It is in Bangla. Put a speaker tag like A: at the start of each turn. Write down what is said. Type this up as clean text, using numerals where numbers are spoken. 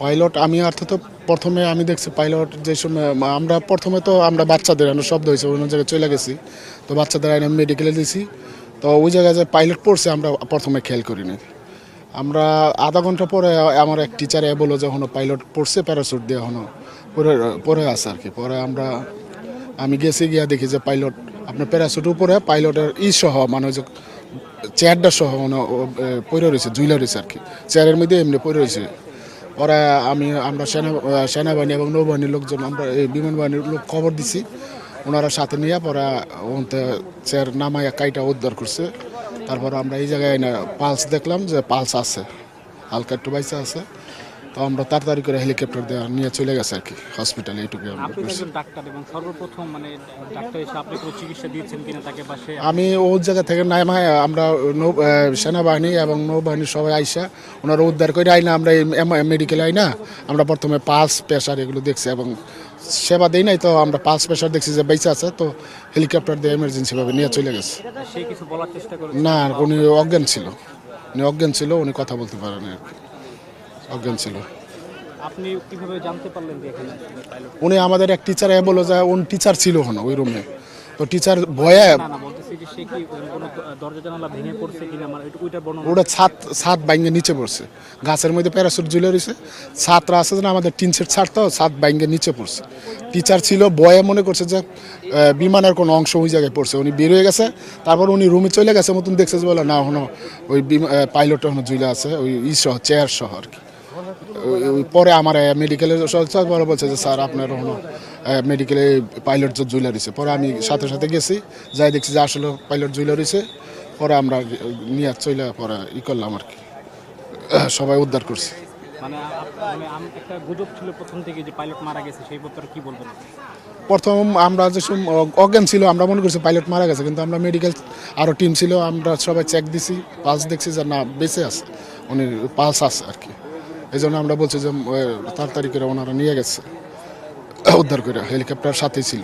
A: পাইলট আমি অর্থাৎ প্রথমে আমি দেখছি পাইলট যে সময় আমরা প্রথমে তো আমরা বাচ্চাদের শব্দ হয়েছে অন্য জায়গায় চলে গেছি, তো বাচ্চাদের আইনে মেডিকেলে দিয়েছি। তো ওই জায়গায় যে পাইলট পড়ছে আমরা প্রথমে খেয়াল করিনি। আমরা আধা ঘন্টা পরে আমার এক টিচার বললো যে এখনো পাইলট পড়ছে প্যারাসুট দিয়ে এখনো পরে পরে আছে আর কি। পরে আমি গেছি গিয়া দেখি যে পাইলট আপনার প্যারাসুট উপরে পাইলটের সহ মানে ওই যে চেয়ারটা সহ মানে পড়ে রয়েছে, ঝুলে রয়েছে আর কি, চেয়ারের মধ্যে এমনি পড়ে রয়েছে। ওরা আমরা সেনাবাহিনী এবং নৌবাহিনীর লোকজন আমরা এই বিমান বাহিনীর লোক খবর দিছি, ওনারা সাথে নিয়ে পরে চেয়ার নামাইয়া কাইটা উদ্ধার করছে। তারপর আমরা এই জায়গায় পালস দেখলাম যে পালস আছে, হালকা একটু বাইসা আছে। তো আমরা তাড়াতাড়ি করে হেলিকপ্টার দেওয়া নিয়ে চলে গেছে আর কি হসপিটালে। এইটুকু আমি ওই জায়গা থেকে নামায় আমরা সেনাবাহিনী এবং নৌবাহিনীর সবাই আইসা ওনারা উদ্ধার করে আইনা আমরা এই মেডিকেলে আইনা আমরা প্রথমে পালস প্রেশার এগুলো দেখছি এবং সেবা দেই নাই। তো আমরা পালস প্রেশার দেখছি যে বেঁচে আছে, তো হেলিকপ্টার দিয়ে এমার্জেন্সিভাবে নিয়ে চলে গেছে। না, উনি অজ্ঞান ছিল, উনি কথা বলতে পারেন আর কি, অজ্ঞান ছিল।
B: আপনি কিভাবে জানতে পারলেন যে এখানে পাইলট?
A: উনি আমাদের এক টিচার বললো যে উনি টিচার ছিল ওই রুমে, তো টিচার ভয়ে
B: বলতেছি যে সে কি কোনো দরজা জানালা ভেঙে পড়ছে কিনা আমার ওইটা বর্ণনা।
A: ওটা ছাদ ভাঙে নিচে পড়ছে, গাছের মধ্যে প্যারাসুট ঝুলে রয়েছে। ছাদরা আছে না আমাদের টিন সেট ছাদ, তো ছাদ ভাঙে নিচে পড়ছে। টিচার ছিল ভয়ে মনে করছে যে বিমানের কোনো অংশ ওই জায়গায় পড়ছে, উনি বের হয়ে গেছে। তারপর উনি রুমে চলে গেছে মতন দেখছে যে বলে না এখনো ওই পাইলট এখনো ঝুলে আছে ওই সহ চেয়ার সহ আর কি। পরে আমার মেডিকেলের বলে বলছে যে স্যার আপনার মেডিকেলে পাইলট জুইলা রয়েছে। পরে আমি সাথে সাথে গেছি, যাই দেখছি যে আসলে পাইলট জুইলা রয়েছে। পরে আমরা নিয়ে চলে পরে করলাম আর কি, সবাই উদ্ধার করছি।
B: মানে একটা গুজব ছিল প্রথম থেকে যে পাইলট মারা গেছে, সেই ব্যাপারে কি বলবেন?
A: প্রথম আমরা যে অজ্ঞান ছিল আমরা মনে করছি পাইলট মারা গেছে, কিন্তু আমরা মেডিকেল আরও টিম ছিল, আমরা সবাই চেক দিছি, পালস দেখছি যে না বেঁচে আছে, উনি পালস আছে আর কি। এই জন্য আমরা বলছি যে তাড়াতাড়ি করে ওনারা নিয়ে গেছে উদ্ধার করে, হেলিকপ্টার সাথেই ছিল।